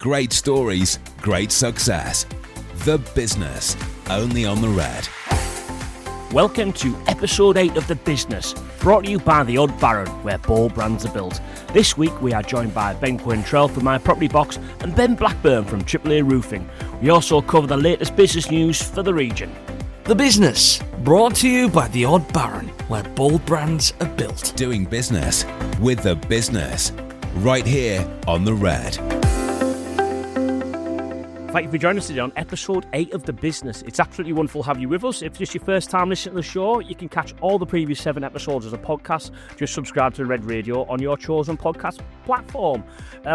Great stories, great success. The Business, only on The Red. Welcome to episode 8 of The Business, brought to you by The Odd Baron, where bold brands are built. This week we are joined by Ben Quaintrell from My Property Box and Ben Blackburn from AAA Roofing. We also cover the latest business news for the region. The Business, brought to you by The Odd Baron, where bold brands are built. Doing business with The Business, right here on The Red. Thank you for joining us today on episode 8 of The Business. It's absolutely wonderful to have you with us. If it's your first time listening to the show, you can catch all the previous 7 episodes as a podcast. Just subscribe to Red Radio on your chosen podcast platform.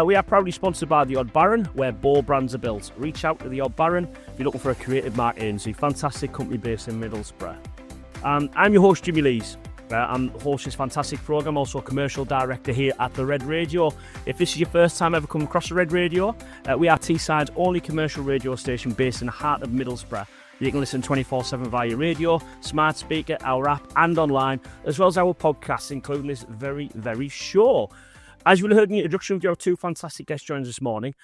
We are proudly sponsored by The Odd Baron, where bold brands are built. Reach out to The Odd Baron if you're looking for a creative marketing agency. Fantastic company based in Middlesbrough. I'm your host, Jimmy Lees. I'm the host of this fantastic programme, also commercial director here at the Red Radio. If this is your first time ever coming across the Red Radio, we are Teesside's only commercial radio station based in the heart of Middlesbrough. You can listen 24/7 via your radio, smart speaker, our app and online, as well as our podcasts, including this very, very show. As you heard in the introduction, we have 2 fantastic guest joins this morning,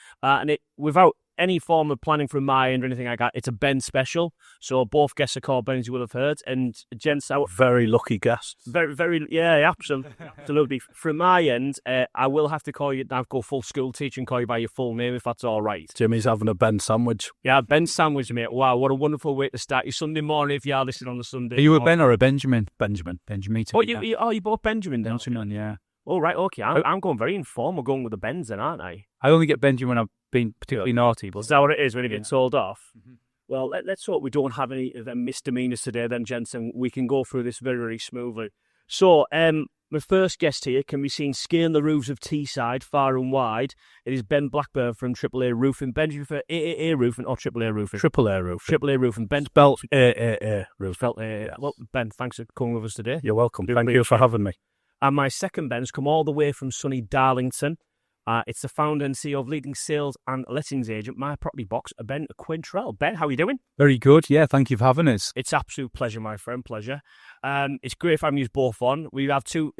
without any form of planning from my end or anything like that, it's a Ben special. So both guests are called Ben, as you will have heard, and gents out. Very lucky guest. Very, yeah, absolutely. From my end, I will have to call you now, go full school teacher and call you by your full name if that's all right. Jimmy's having a Ben sandwich. Yeah, Ben sandwich, mate. Wow, what a wonderful way to start your Sunday morning if you are listening on the Sunday. Are you a Ben or a Benjamin? Benjamin. Oh, you both Benjamin then? Benjamin, yeah. Oh, right, okay. I'm going very informal, going with the Bens then, aren't I? I only get Benjamin when I've been particularly naughty. But is that what it is when you've been told off? Mm-hmm. Well, let's hope we don't have any of them misdemeanors today then, gents, and we can go through this very, very smoothly. So, my first guest here can be seen scaling the roofs of Teesside far and wide. It is Ben Blackburn from AAA Roofing. Ben, do you prefer AAA Roofing or AAA Roofing? AAA Roofing. AAA Roofing. Ben spelt AAA Roofing. Spelt AAA. Well, Ben, thanks for coming with us today. You're welcome. Thank you for having me. And my second Ben's come all the way from sunny Darlington. It's the founder and CEO of leading sales and lettings agent, My Property Box, Ben Quaintrell. Ben, how are you doing? Very good. Yeah, thank you for having us. It's absolute pleasure, my friend. Pleasure. It's great having you both on. We have two.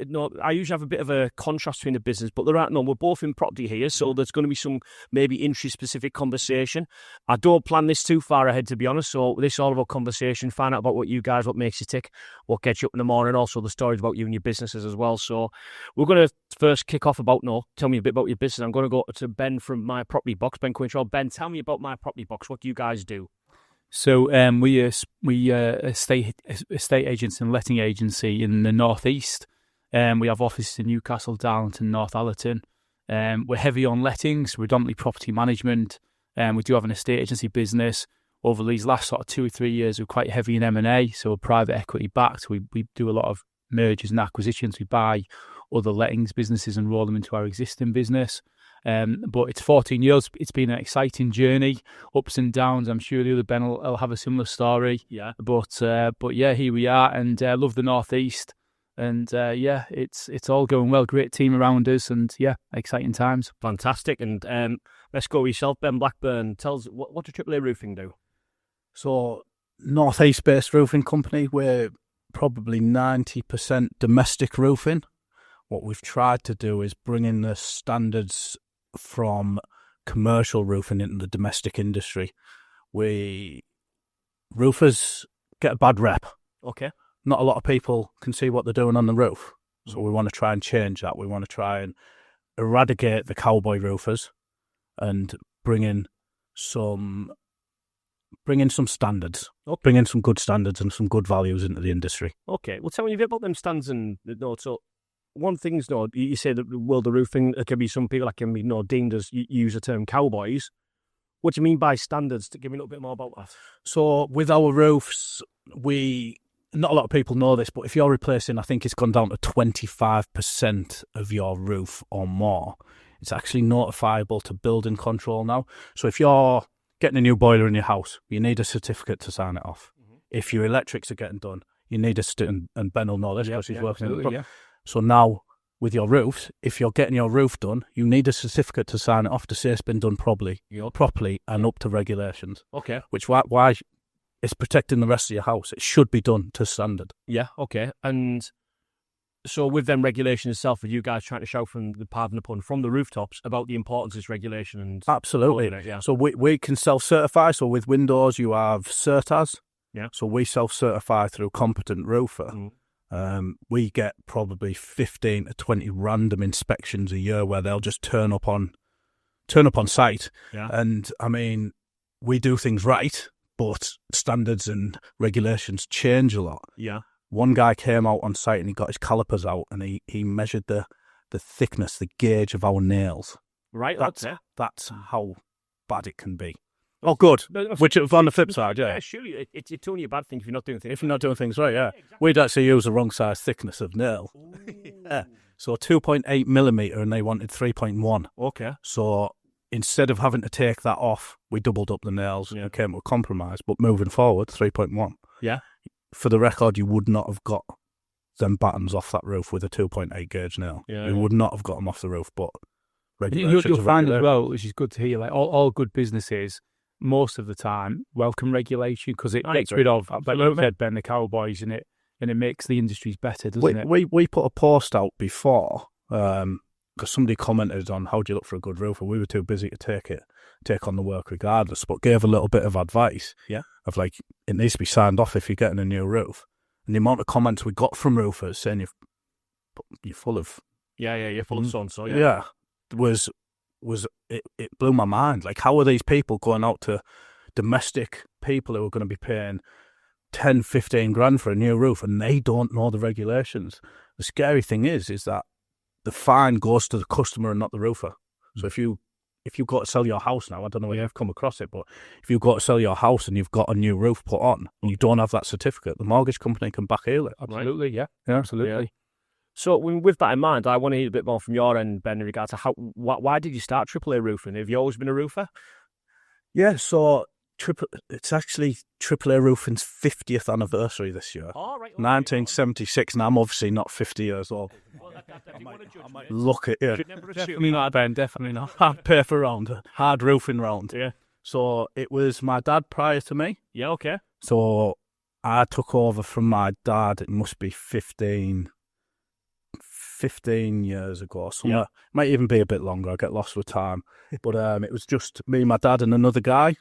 I usually have a bit of a contrast between the business, but we're both in property here, so there's going to be some maybe industry-specific conversation. I don't plan this too far ahead, to be honest. So this is all about conversation. Find out about what you guys, what makes you tick, what gets you up in the morning. Also the stories about you and your businesses as well. So we're going to first kick off about tell me a bit about your business. I'm going to go to Ben from My Property Box, Ben Quaintrell. Ben, tell me about My Property Box. What do you guys do? So we estate agents and letting agency in the northeast. We have offices in Newcastle, Darlington, North Allerton. We're heavy on lettings, predominantly property management. We do have an estate agency business. Over these last sort of 2 or 3 years, we're quite heavy in M&A, so we're private equity backed. We do a lot of mergers and acquisitions. We buy other lettings businesses and roll them into our existing business. But it's 14 years. It's been an exciting journey, ups and downs. I'm sure the other Ben will have a similar story. Yeah. But yeah, here we are, and love the northeast. And yeah, it's all going well. Great team around us, and yeah, exciting times. Fantastic. And let's go with yourself, Ben Blackburn. Tell us what does AAA Roofing do? So, northeast-based roofing company. We're probably 90% domestic roofing. What we've tried to do is bring in the standards from commercial roofing into the domestic industry. Roofers get a bad rep. Okay. Not a lot of people can see what they're doing on the roof. So we want to try and change that. We want to try and eradicate the cowboy roofers and bring in some standards. Okay. Bring in some good standards and some good values into the industry. Okay. Well, tell me a bit about them stands and so one thing's you say that the world of roofing, there can be some people that can be deemed as use the term cowboys. What do you mean by standards? To give me a little bit more about that. So with our roofs, not a lot of people know this, but if you're replacing, I think it's gone down to 25% of your roof or more, it's actually notifiable to building control now. So if you're getting a new boiler in your house, you need a certificate to sign it off. Mm-hmm. If your electrics are getting done, you need and Ben will know this because he's working in the So now, with your roofs, if you're getting your roof done, you need a certificate to sign it off to say it's been done properly and up to regulations. Okay. Which why it's protecting the rest of your house. It should be done to standard. Yeah, okay. And So with them regulation itself, are you guys trying to shout from the pardon the pun, from the rooftops about the importance of this regulation? And Absolutely. Yeah. So we can self-certify. So with windows, you have CertAs. Yeah. So we self-certify through Competent Roofer. We get probably 15 to 20 random inspections a year where they'll just turn up on site. Yeah. And I mean, we do things right, but standards and regulations change a lot. Yeah. One guy came out on site and he got his calipers out and he measured the thickness, the gauge of our nails. Right. That's how bad it can be. Oh, good. Which on the flip side, yeah. Surely it's only a bad thing if you're not doing things. If you're not doing things right, yeah. Exactly. We'd actually use the wrong size thickness of nail. Yeah. So 2.8 millimetre and they wanted 3.1. Okay. So instead of having to take that off, we doubled up the nails and came to a compromise. But moving forward, 3.1. Yeah. For the record, you would not have got them battens off that roof with a 2.8 gauge nail. Yeah, you would not have got them off the roof, but You'll find as well, which is good to hear, like all good businesses, most of the time, welcome regulation because it gets rid of, like you said, Ben, the cowboys, and it makes the industries better, doesn't it? We put a post out before, because somebody commented on how do you look for a good roofer. We were too busy to take on the work regardless, but gave a little bit of advice. Yeah. Of like, it needs to be signed off if you're getting a new roof. And the amount of comments we got from roofers saying you're full of... you're full of so-and-so, Yeah. It blew my mind. Like, how are these people going out to domestic people who are going to be paying 10, 15 grand for a new roof and they don't know the regulations? The scary thing is that the fine goes to the customer and not the roofer. So if you go to sell your house now, I don't know whether you've come across it, but if you go to sell your house and you've got a new roof put on and you don't have that certificate, the mortgage company can back-heel it. Absolutely, yeah, absolutely. Yeah. So with that in mind, I want to hear a bit more from your end, Ben, in regards to why did you start AAA roofing? Have you always been a roofer? Yeah, so it's actually AAA Roofing's 50th anniversary this year. Oh, right. 1976, and I'm obviously not 50 years old. Well, I might look at it. Definitely not, Ben, definitely not. Hard paper round, hard roofing round. Yeah. So it was my dad prior to me. Yeah, okay. So I took over from my dad, it must be 15 years ago. Somewhere. Might even be a bit longer, I get lost with time. But it was just me, my dad and another guy.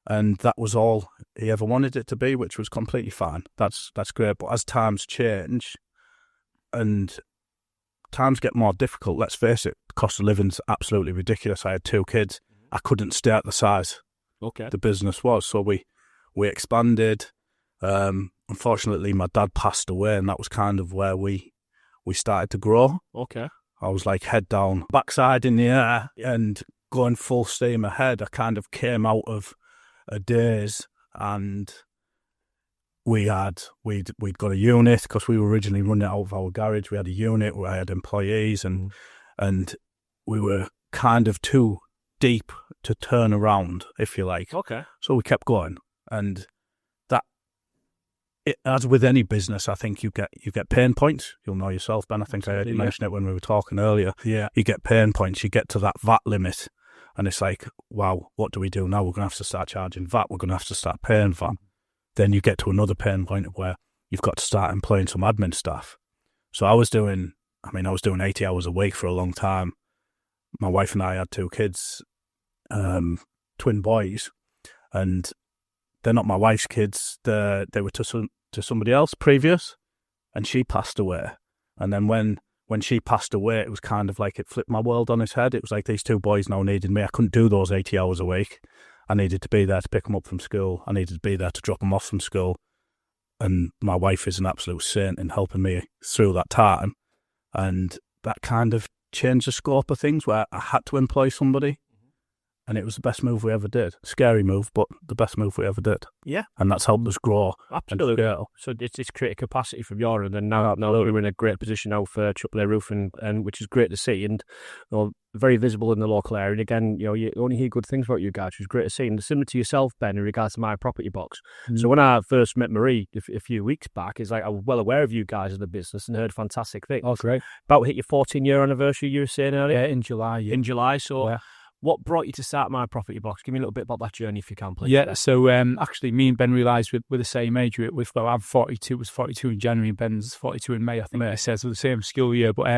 And that was all he ever wanted it to be, which was completely fine. That's great. But as times change and times get more difficult, let's face it, the cost of living's absolutely ridiculous. I had 2 kids. I couldn't stay at the size the business was. So we expanded. Unfortunately, my dad passed away, and that was kind of where we started to grow. Okay. I was like head down, backside in the air, and going full steam ahead. I kind of came out of a daze, and we'd got a unit because we were originally running out of our garage. We had a unit where I had employees, and we were kind of too deep to turn around, if you like. Okay. So we kept going, and as with any business, I think you get pain points. You'll know yourself, Ben. I think I heard you mention it when we were talking earlier. Yeah. You get pain points. You get to that VAT limit, and it's like, wow, what do we do now? We're going to have to start charging VAT. We're going to have to start paying VAT. Then you get to another pain point where you've got to start employing some admin staff. So I was doing 80 hours a week for a long time. My wife and I had 2 kids, twin boys, and they're not my wife's kids. They were to somebody else previous, and she passed away. And then when she passed away, it was kind of like it flipped my world on its head. It was like these 2 boys now needed me. I couldn't do those 80 hours a week. I needed to be there to pick them up from school. I needed to be there to drop them off from school. And my wife is an absolute saint in helping me through that time. And that kind of changed the scope of things where I had to employ somebody. And it was the best move we ever did. Scary move, but the best move we ever did. Yeah. And that's helped us grow. Absolutely. So it's created capacity from your end, and now we're in a great position now for AAA roofing, and which is great to see, and very visible in the local area. And again, you only hear good things about you guys, which is great to see. And similar to yourself, Ben, in regards to my property box. So when I first met Marie a few weeks back, it's like I was well aware of you guys as a business and heard fantastic things. Oh, great. About hit your 14-year anniversary, you were saying earlier? Yeah, in July. Yeah. In July, so... Yeah. What brought you to start My Property Box? Give me a little bit about that journey, if you can, please. Yeah, so actually, me and Ben realised we're the same age. Well, I'm 42, was 42 in January, and Ben's 42 in May, I think it says, so the same school year. But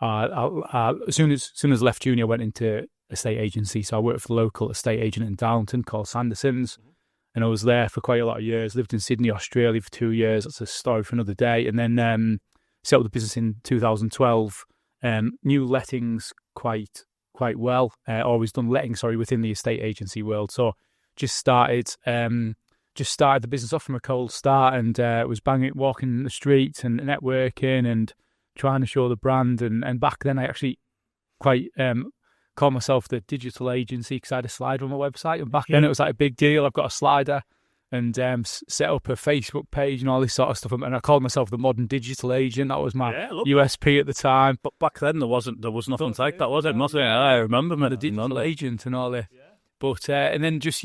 as soon as I left uni, I went into estate agency. So I worked for the local estate agent in Darlington called Sanderson's, and I was there for quite a lot of years. Lived in Sydney, Australia for 2 years. That's a story for another day. And then set up the business in 2012. Knew lettings quite well. Always done letting, within the estate agency world. So just started the business off from a cold start, and was walking the streets and networking and trying to show the brand. And back then I actually quite called myself the digital agency because I had a slider on my website. And back then it was like a big deal. I've got a slider, and set up a Facebook page and all this sort of stuff. And I called myself the modern digital agent. That was my USP at the time. But back then there was nothing like that, was it? I remember me, the digital agent and all that. But and then just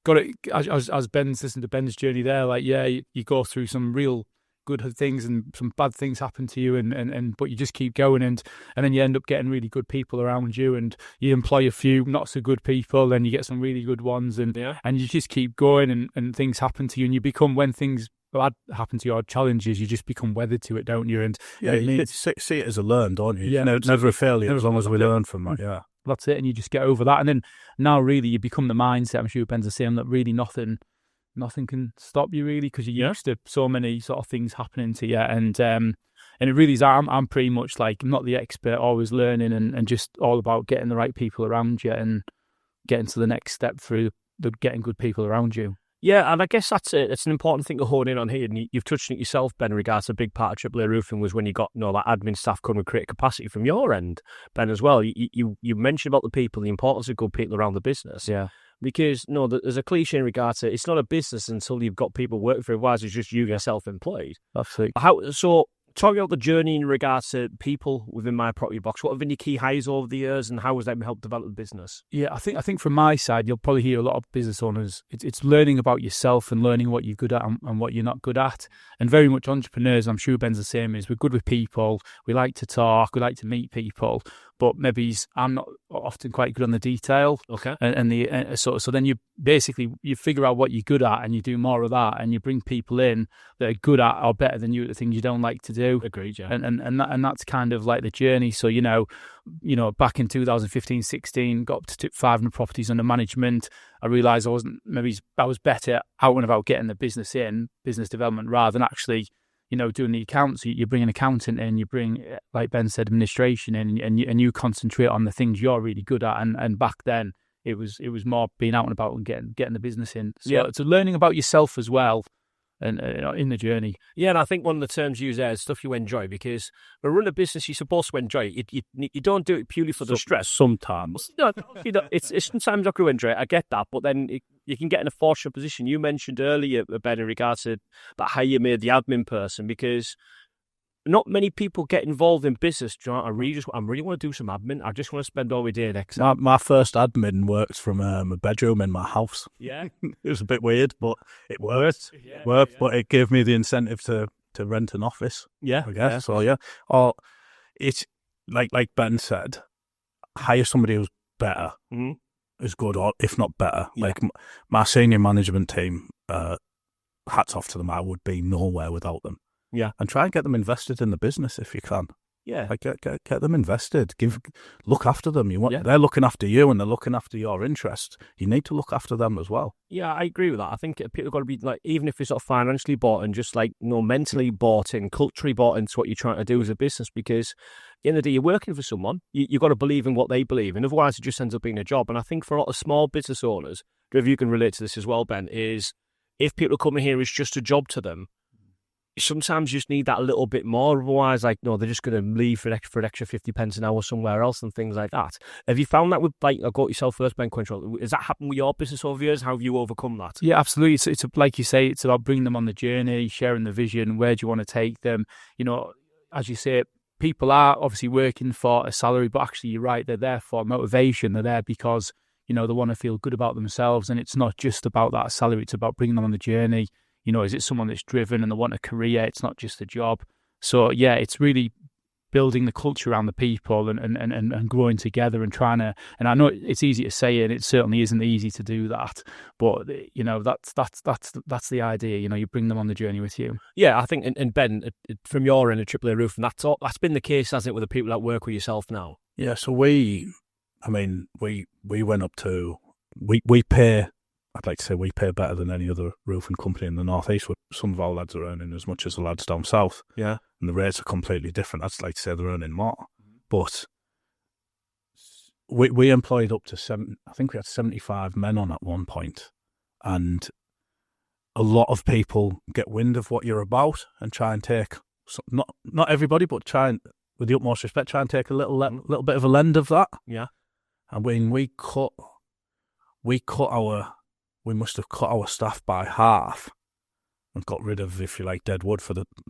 got it as Ben's listened to Ben's journey there. Like you go through some real good things and some bad things happen to you, and but you just keep going, and then you end up getting really good people around you, and you employ a few not so good people, then you get some really good ones, and you just keep going, and things happen to you, and you become, when things bad happen to you or challenges, you just become weathered to it, don't you? And you see it as a learn, don't you? Yeah, never a failure as long as we learn from it. Yeah, that's it, and you just get over that, and then now really you become the mindset. I'm sure Ben's the same, that really nothing can stop you, really, because you're used to so many sort of things happening to you, and it really is. I'm pretty much like, I'm not the expert, always learning, and just all about getting the right people around you and getting to the next step through getting good people around you. Yeah, and I guess it's an important thing to hone in on here, and you've touched on it yourself, Ben, in regards to a big part of AAA Roofing was when you got that admin staff come and create capacity from your end, Ben, as well. You mentioned about the people, the importance of good people around the business. Yeah. Because, there's a cliche in regards to, it's not a business until you've got people working for it, otherwise it's just you get self-employed. Absolutely. So, talk about the journey in regards to people within My Property Box. What have been your key highs over the years, and how has that helped develop the business? Yeah, I think from my side, you'll probably hear a lot of business owners, it's learning about yourself and learning what you're good at and what you're not good at. And very much entrepreneurs, I'm sure Ben's the same, is we're good with people, we like to talk, we like to meet people, but maybe I'm not often quite good on the detail. Okay. So then you figure out what you're good at, and you do more of that, and you bring people in that are good at or better than you at the things you don't like to do. Agreed, yeah. And that's kind of like the journey. So back in 2015-16, got up to 500 properties under management. I realised I was better out and about getting the business development, rather than actually doing the accounts. You bring an accountant in, you bring, like Ben said, administration in, and you concentrate on the things you're really good at. And back then it was more being out and about and getting the business in. So it's learning about yourself as well, and in the journey. Yeah, and I think one of the terms used there is stuff you enjoy, because when running a business, you're supposed to enjoy it. You don't do it purely for the stress. Sometimes. No, it's sometimes not going to enjoy it. I get that, but then you can get in a fortunate position. You mentioned earlier, Ben, in regards to that, how you made the admin person, because not many people get involved in business. I really want to do some admin. I just want to spend all my day next. My first admin worked from a bedroom in my house. Yeah. It was a bit weird, but it worked. But it gave me the incentive to rent an office. Yeah. I guess. So or it's like Ben said, hire somebody who's better, as good, or if not better. Yeah. Like my senior management team, hats off to them. I would be nowhere without them. Yeah. And try and get them invested in the business if you can. Yeah. Like get them invested. Look after them. They're looking after you, and they're looking after your interests. You need to look after them as well. Yeah, I agree with that. I think people have got to be, like, even if you're sort of financially bought in, just like mentally bought in, culturally bought into what you're trying to do as a business, because at the end of the day, you're working for someone. You've got to believe in what they believe in. Otherwise, it just ends up being a job. And I think for a lot of small business owners, if you can relate to this as well, Ben, is if people come in here as just a job to them, sometimes you just need that a little bit more. Otherwise, they're just going to leave for an extra 50 pence an hour somewhere else and things like that. Have you found that with, I'll go to yourself first, Ben Quaintrell, has that happened with your business over the years? How have you overcome that? Yeah, absolutely. It's like you say, it's about bringing them on the journey, sharing the vision. Where do you want to take them? As you say, people are obviously working for a salary, but actually you're right, they're there for motivation. They're there because, they want to feel good about themselves. And it's not just about that salary. It's about bringing them on the journey. Is it someone that's driven and they want a career? It's not just a job. So, yeah, it's really building the culture around the people and growing together and trying to. And I know it's easy to say, and it certainly isn't easy to do that. But that's the idea. You bring them on the journey with you. Yeah, I think, and Ben, from your end of AAA Roofing, that's been the case, hasn't it, with the people that work with yourself now? Yeah. So we went up to we pay. I'd like to say we pay better than any other roofing company in the northeast. Some of our lads are earning as much as the lads down south. Yeah. And the rates are completely different. I'd like to say they're earning more. But we employed up to I think we had 75 men on at one point. And a lot of people get wind of what you're about and try and take, not everybody, but try and, with the utmost respect, try and take a little bit of a lend of that. Yeah. And when we must have cut our staff by half and got rid of, if you like, dead wood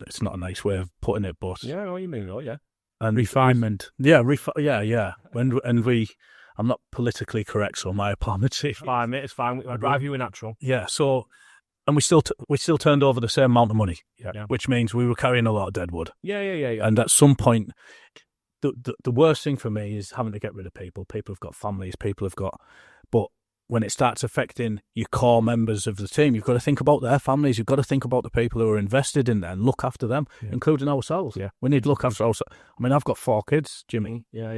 it's not a nice way of putting it, but... Yeah, I know what you mean, yeah. And refinement. Yeah, yeah. I'm not politically correct, so my apologies. It's fine, mate, it's fine. I'd drive you a natural. Yeah, so... And we still turned over the same amount of money, which means we were carrying a lot of dead wood. Yeah. And at some point, the worst thing for me is having to get rid of people. People have got families, but when it starts affecting your core members of the team, you've got to think about their families. You've got to think about the people who are invested in there and look after them, including ourselves. Yeah. We need to look after ourselves. I mean, I've got 4 kids, Jimmy. Yeah.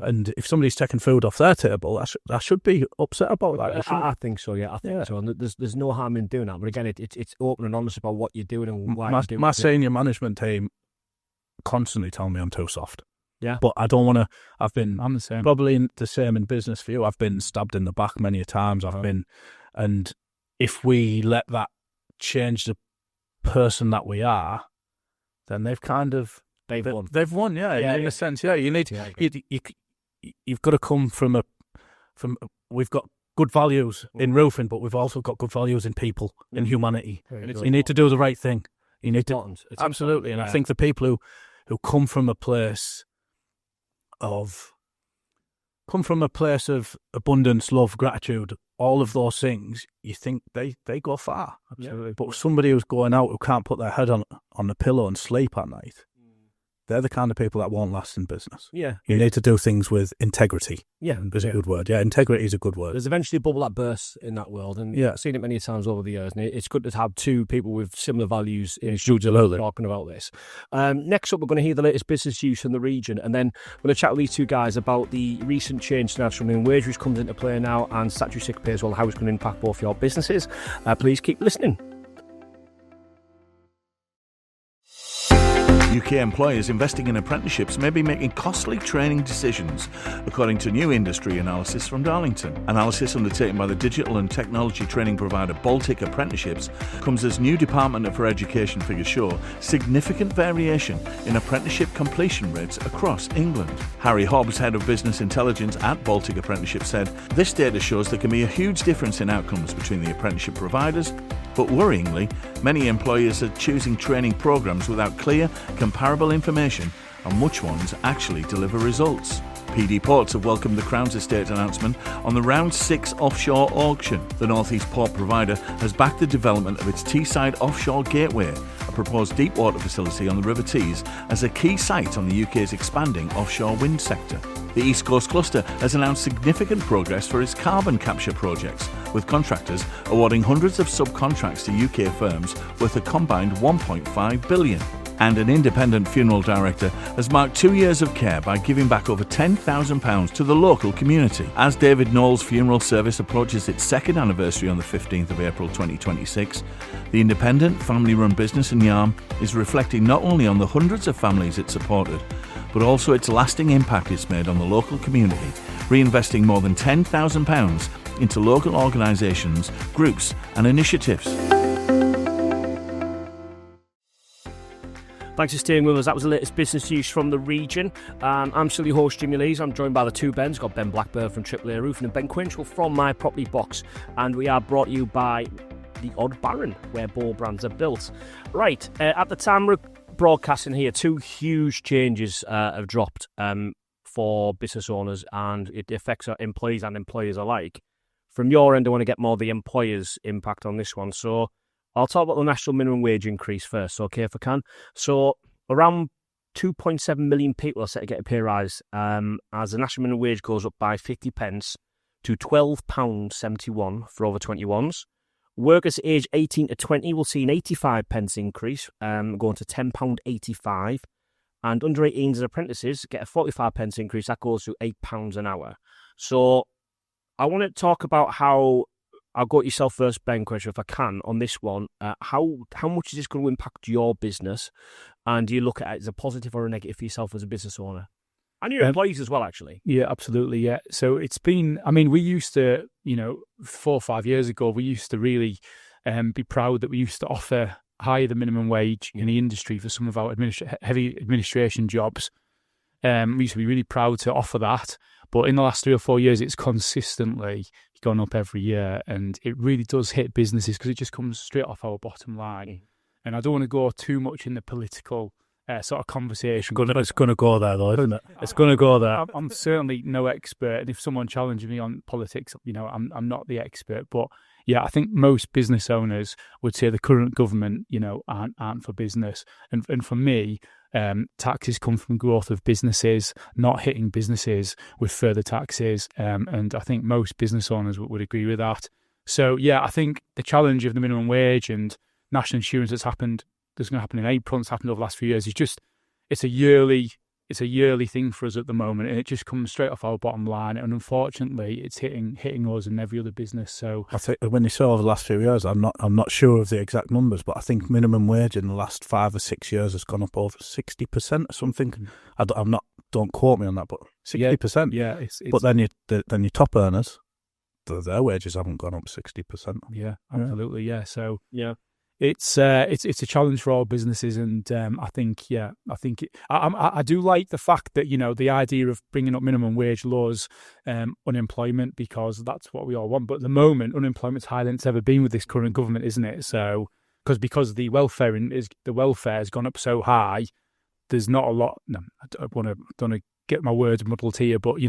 And if somebody's taking food off their table, I should be upset about that. I think so, yeah. I think so. And there's no harm in doing that. But again, it's open and honest about what you're doing and why you're doing it. My senior management team constantly tell me I'm too soft. Yeah. But I don't want to. I'm the same. Probably the same in business for you. I've been stabbed in the back many a times. And if we let that change the person that we are, then they've won. They've won, in a sense, yeah. You need, you've got to come from we've got good values in roofing, but we've also got good values in people, in humanity. You need to do the right thing. You need to, absolutely. And I think the people who come from a place of abundance, love, gratitude, all of those things, you think they go far. Absolutely. But somebody who's going out who can't put their head on the pillow and sleep at night, they're the kind of people that won't last in business. Yeah. You need to do things with integrity. Yeah. Is a good word. Yeah, integrity is a good word. There's eventually a bubble that bursts in that world, and I've seen it many times over the years, and it's good to have 2 people with similar values in talking about this. Next up, we're going to hear the latest business news from the region, and then we're going to chat with these 2 guys about the recent change to national minimum wage, which comes into play now, and statutory sick pay as well, how it's going to impact both your businesses. Please keep listening. UK employers investing in apprenticeships may be making costly training decisions, according to new industry analysis from Darlington. Analysis undertaken by the digital and technology training provider Baltic Apprenticeships comes as new Department for Education figures show significant variation in apprenticeship completion rates across England. Harry Hobbs, head of business intelligence at Baltic Apprenticeships, said this data shows there can be a huge difference in outcomes between the apprenticeship providers, but worryingly, many employers are choosing training programs without clear, comparable information on which ones actually deliver results. PD Ports have welcomed the Crown's Estate announcement on the Round 6 offshore auction. The North East port provider has backed the development of its Teesside Offshore Gateway, a proposed deep-water facility on the River Tees, as a key site on the UK's expanding offshore wind sector. The East Coast Cluster has announced significant progress for its carbon capture projects, with contractors awarding hundreds of subcontracts to UK firms worth a combined £1.5 billion. And an independent funeral director has marked 2 years of care by giving back over £10,000 to the local community. As David Knowles' funeral service approaches its 2nd anniversary on the 15th of April 2026, the independent family-run business in Yarm is reflecting not only on the hundreds of families it supported, but also its lasting impact it's made on the local community, reinvesting more than £10,000 into local organisations, groups and initiatives. Thanks for staying with us. That was the latest business news from the region. I'm still your host, Jimmy Lees. I'm joined by the 2 Bens. Got Ben Blackburn from AAA Roofing and Ben Quaintrell from My Property Box. And we are brought to you by the Odd Baron, where bold brands are built. Right, at the time we're broadcasting here, 2 huge changes have dropped for business owners, and it affects our employees and employers alike. From your end, I want to get more of the employers' impact on this one. So I'll talk about the national minimum wage increase first, okay, if I can. So around 2.7 million people are set to get a pay rise as the national minimum wage goes up by 50 pence to £12.71 for over 21s. Workers aged 18 to 20 will see an 85 pence increase, going to £10.85. And under 18s apprentices get a 45 pence increase. That goes to £8 an hour. So I want to talk about how, I'll go at yourself first, Ben, Quaintrell, if I can, on this one. How much is this going to impact your business? And do you look at it as a positive or a negative for yourself as a business owner? And your employees as well, actually. Yeah, absolutely, yeah. So it's been, I mean, we used to, 4 or 5 years ago, we used to really be proud that we used to offer higher than minimum wage in the industry for some of our heavy administration jobs. We used to be really proud to offer that. But in the last 3 or 4 years, it's consistently gone up every year. And it really does hit businesses because it just comes straight off our bottom line. And I don't want to go too much in the political sort of conversation. It's going to go there, though, isn't it? It's going to go there. I'm certainly no expert. And if someone challenges me on politics, I'm not the expert. But yeah, I think most business owners would say the current government, aren't for business. And for me, taxes come from growth of businesses, not hitting businesses with further taxes. And I think most business owners would agree with that. So yeah, I think the challenge of the minimum wage and national insurance that's going to happen in April, it's happened over the last few years, it's a yearly thing for us at the moment, and it just comes straight off our bottom line. And unfortunately, it's hitting us and every other business. So I think when you say over the last few years, I'm not sure of the exact numbers, but I think minimum wage in the last 5 or 6 years has gone up over 60% or something. Don't quote me on that, but 60%. Yeah, it's but then your top earners, their wages haven't gone up 60%. Yeah, absolutely. Yeah, so yeah. It's a challenge for all businesses, and I do like the fact that the idea of bringing up minimum wage lowers unemployment, because that's what we all want. But at the moment, unemployment's higher than it's ever been with this current government, isn't it? So because the welfare has gone up so high, there's not a lot. No, I don't want to get my words muddled here, but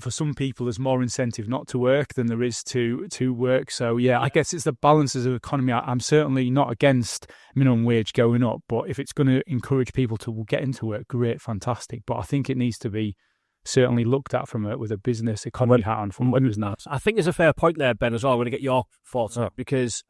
for some people, there's more incentive not to work than there is to work. So, yeah, I guess it's the balances of economy. I'm certainly not against minimum wage going up, but if it's going to encourage people to get into work, great, fantastic. But I think it needs to be certainly looked at with a business economy hat on from who's not. I think there's a fair point there, Ben, as well. I want to get your thoughts on it, because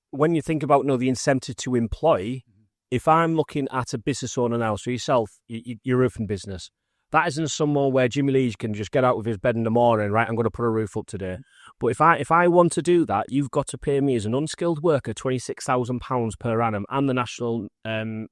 when you think about the incentive to employ, if I'm looking at a business owner now, so yourself, your roofing business, that isn't somewhere where Jimmy Lee can just get out of his bed in the morning, right, I'm going to put a roof up today. But if I want to do that, you've got to pay me as an unskilled worker £26,000 per annum, and the national the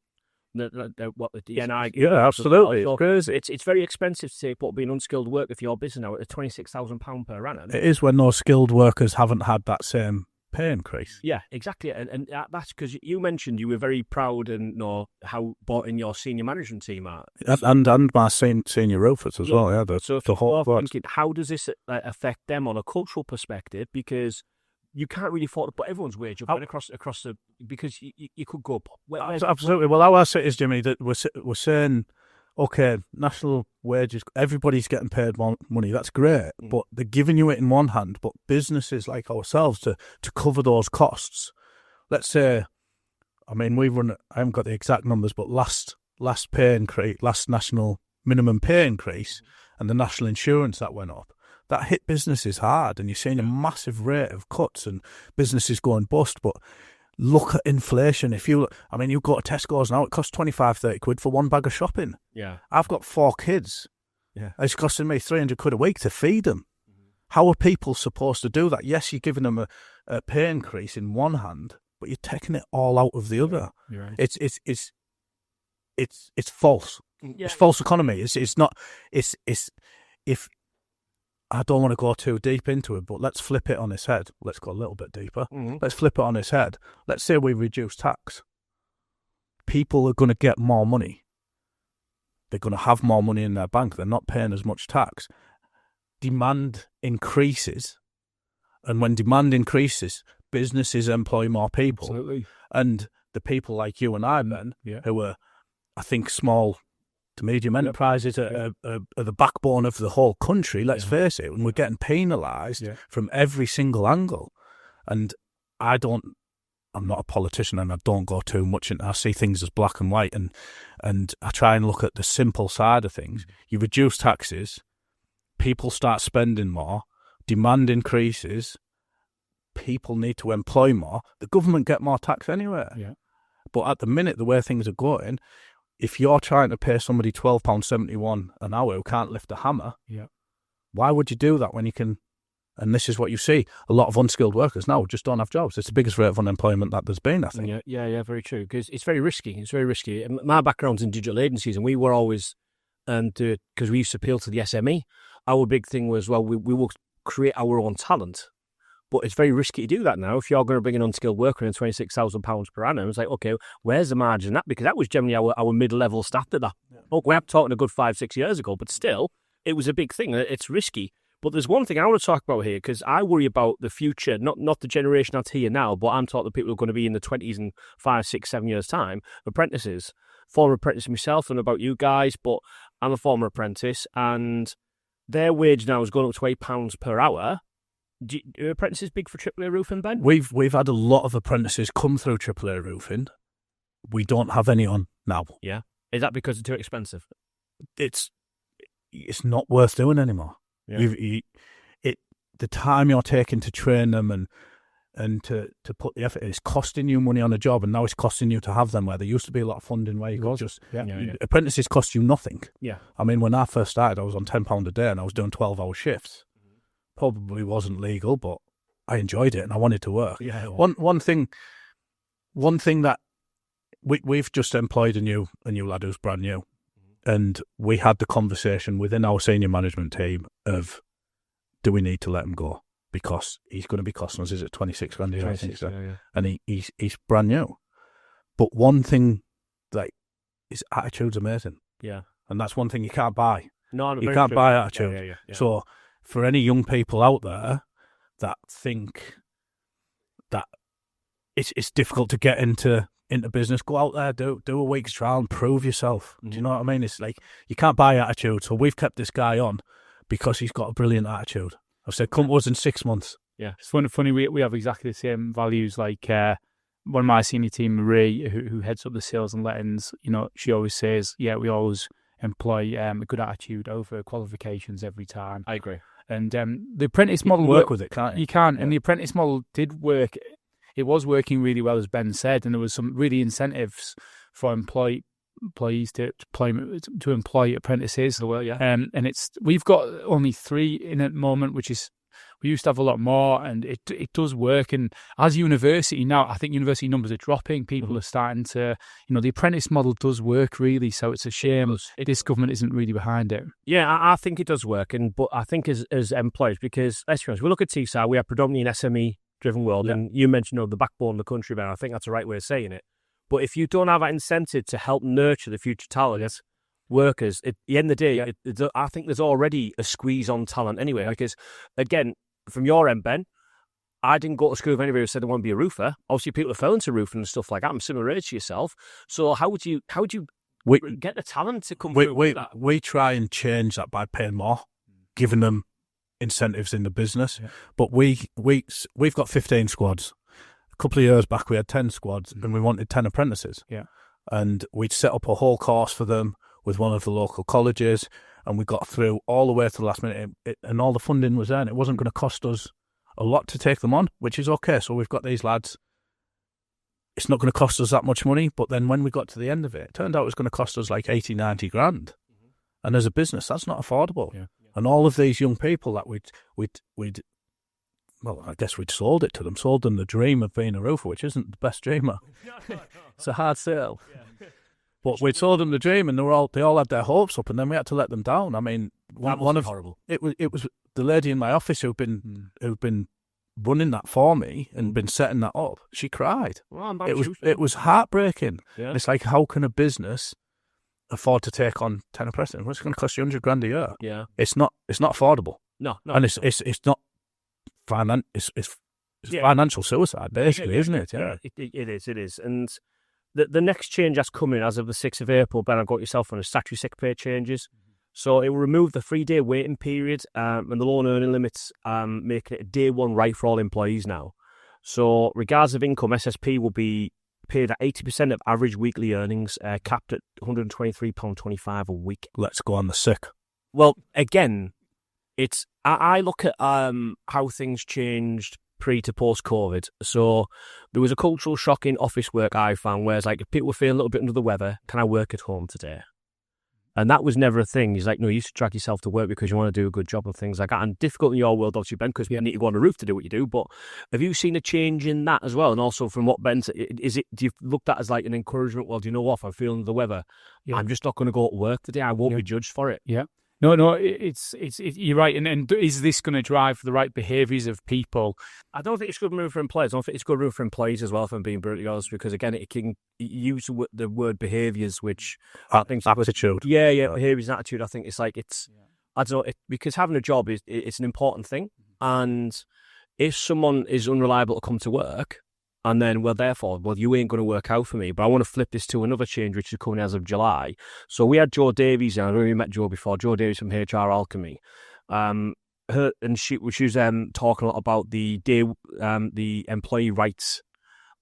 DNI. Yeah, absolutely. So it's very expensive to put being unskilled worker for your business now at £26,000 per annum. It is when those skilled workers haven't had that same pay increase. Yeah, exactly. And that's because you mentioned you were very proud and how bought in your senior management team are. And my senior roofers as well, yeah. So if you're thinking, how does this affect them on a cultural perspective? Because you can't really afford to put everyone's wage up across the, because you could go up. Absolutely. Well, how I say it is, Jimmy, that we're saying, okay, national wages, everybody's getting paid more money. That's great, but they're giving you it in one hand. But businesses like ourselves to cover those costs. Let's say, I haven't got the exact numbers, but last national minimum pay increase and the national insurance that went up, that hit businesses hard, and you're seeing a massive rate of cuts and businesses going bust. But look at inflation. You go to Tesco's now, it costs 25-30 quid for one bag of shopping. Yeah. I've got 4 kids. Yeah. It's costing me 300 quid a week to feed them. How are people supposed to do that? Yes, you're giving them a pay increase in one hand, but you're taking it all out of the other. You're right. It's false. Yeah. It's false economy. If I don't want to go too deep into it, but let's flip it on its head. Let's go a little bit deeper. Let's flip it on its head. Let's say we reduce tax. People are going to get more money. They're going to have more money in their bank. They're not paying as much tax. Demand increases. And when demand increases, businesses employ more people. Absolutely. And the people like you and I, Ben, who are, I think, small to medium enterprises are the backbone of the whole country, let's face it, and we're getting penalised from every single angle. And I don't I'm not a politician and I don't go too much into. I see things as black and white, and I try and look at the simple side of things. You reduce taxes, people start spending more, demand increases, people need to employ more. The government get more tax anyway. Yeah. But at the minute, the way things are going, if you're trying to pay somebody £12.71 an hour who can't lift a hammer, why would you do that when you can? And this is what you see. A lot of unskilled workers now just don't have jobs. It's the biggest rate of unemployment that there's been, I think. Yeah, very true. Because it's very risky. It's very risky. My background's in digital agencies, and we were always, because we used to appeal to the SME, our big thing was, well, we will create our own talent. But it's very risky to do that now. If you're going to bring an unskilled worker in £26,000 per annum, it's like, okay, where's the margin in that? Because that was generally our mid-level staff did that. Yeah. Oh, we're talking a good 5-6 years ago, but still, it was a big thing. It's risky. But there's one thing I want to talk about here, because I worry about the future, not the generation that's here now, but I'm talking to people who are going to be in the 20s in 5, 6, 7 years' time, apprentices. Former apprentice myself, and about you guys, but I'm a former apprentice, and their wage now is going up to £8 per hour. Are apprentices big for AAA roofing, Ben? We've had a lot of apprentices come through AAA roofing. We don't have any on now. Yeah. Is that because it's too expensive? It's not worth doing anymore. Yeah. The time you're taking to train them and to put the effort, it's costing you money on a job, and now it's costing you to have them, where there used to be a lot of funding where you could just... Apprentices cost you nothing. Yeah. I mean, when I first started, I was on £10 a day and I was doing 12-hour shifts. Probably wasn't legal, but I enjoyed it and I wanted to work. Yeah. One thing that we've just employed a new lad who's brand new, and we had the conversation within our senior management team of, do we need to let him go because he's going to be costing us? Is it 26 grand a year? I think so. Yeah. And he's brand new. But one thing, like, his attitude's amazing. Yeah. And that's one thing you can't buy. No, you can't buy attitude. Yeah. So, for any young people out there that think that it's difficult to get into business, go out there, do a week's trial and prove yourself. Do you know what I mean? It's like, you can't buy attitude. So we've kept this guy on because he's got a brilliant attitude. I've said, come to us in 6 months. Yeah, it's funny. We have exactly the same values. Like one of my senior team, Marie, who heads up the sales and lettings, she always says, we always employ a good attitude over qualifications every time. I agree. And the apprentice model... work with it, can't you? You can. Yeah. And the apprentice model did work. It was working really well, as Ben said, and there was some really incentives for employees to employ apprentices. Well, yeah. And we've got only 3 in at the moment, which is... We used to have a lot more, and it does work. And as university now, I think university numbers are dropping. People are starting to, the apprentice model does work really. So it's a shame this government isn't really behind it. Yeah, I think it does work. But I think as employers, because let's be honest, we look at TSAR, we are predominantly an SME-driven world. Yeah. And you mentioned the backbone of the country, Ben. I think that's the right way of saying it. But if you don't have that incentive to help nurture the future talent, workers, at the end of the day, I think there's already a squeeze on talent anyway. Because, again, from your end, Ben, I didn't go to school with anybody who said they want to be a roofer. Obviously, people have fell into roofing and stuff like that. I'm similar age to yourself. So how would you get the talent to come through with that? We try and change that by paying more, giving them incentives in the business. Yeah. But we've got 15 squads. A couple of years back, we had 10 squads, and we wanted 10 apprentices. Yeah. And we'd set up a whole course for them with one of the local colleges, and we got through all the way to the last minute, and all the funding was there, and it wasn't going to cost us a lot to take them on, which is okay. So we've got these lads. It's not going to cost us that much money, but then when we got to the end of it, it turned out it was going to cost us like 80, 90 grand. Mm-hmm. And as a business, that's not affordable. Yeah. And all of these young people that we'd I guess we'd sold them the dream of being a roofer, which isn't the best dreamer. No. It's a hard sell. Yeah. But we told them the dream, and they all had their hopes up, and then we had to let them down. I mean, one of horrible. It was the lady in my office who'd been running that for me and been setting that up. She cried. Well, it was heartbreaking. Yeah. It's like, how can a business afford to take on 10 apprentices? What's going to cost you 100 grand a year? Yeah, it's not affordable. No, and it's not it's financial suicide, basically, isn't it? Yeah, it is, and. The next change that's coming as of the 6th of April, Ben, I've got yourself on, is statutory sick pay changes. Mm-hmm. So it will remove the 3-day waiting period and the low earning limits, making it a day one right for all employees now. So, regards of income, SSP will be paid at 80% of average weekly earnings, capped at £123.25 a week. Let's go on the sick. Well, again, I look at how things changed pre to post COVID. So there was a cultural shock in office work I found, where it's like if people were feeling a little bit under the weather, can I work at home today? And that was never a thing. He's like, no, you used to drag yourself to work because you want to do a good job and things like that. And difficult in your world, obviously, Ben, because we need to go on the roof to do what you do. But have you seen a change in that as well? And also from what Ben said, do you look at that as like an encouragement? Well, do you know what? If I'm feeling under the weather, I'm just not going to go to work today. I won't be judged for it. Yeah. No, it's you're right. And is this going to drive the right behaviours of people? I don't think it's good move for employers. I don't think it's good move for employees as well, if I'm being brutally honest, because again, it can use the word behaviours, which I think attitude. Yeah, behaviours and attitude. I think it's like I don't know, because having a job it's an important thing, and if someone is unreliable to come to work, and then, you ain't going to work out for me. But I want to flip this to another change, which is coming as of July. So we had Jo Davies, and I know you met Jo before, Jo Davies from HR Alchemy. She was talking a lot about the employee rights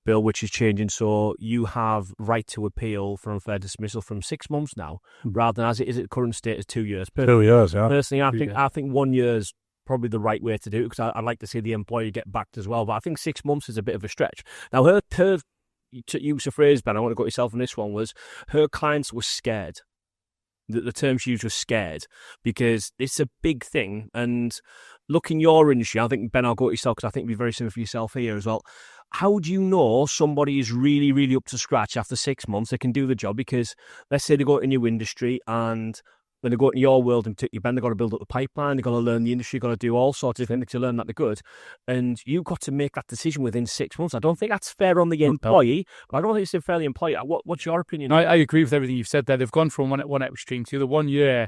bill, which is changing. So you have right to appeal for unfair dismissal from 6 months now, rather than as it is at current state is 2 years. 2 years, yeah. Personally, I think 1 year's probably the right way to do it, because I'd like to see the employee get backed as well. But I think 6 months is a bit of a stretch. Now, her to use a phrase, Ben, I want to go yourself on this one, was her clients were scared. The term she used was scared, because it's a big thing. And looking your industry, I think, Ben, I'll go to yourself, because I think it'd be very similar for yourself here as well. How do you know somebody is really, really up to scratch after 6 months? They can do the job, because let's say they go to a new industry and when they go into your world and particularly, Ben, they've got to build up the pipeline, they've got to learn the industry, they've got to do all sorts of things to learn that they're good. And you've got to make that decision within 6 months. I don't think that's fair on the employee, but I don't think it's fair on the employee. What's your opinion? I agree with everything you've said there. They've gone from one extreme to the other. 1 year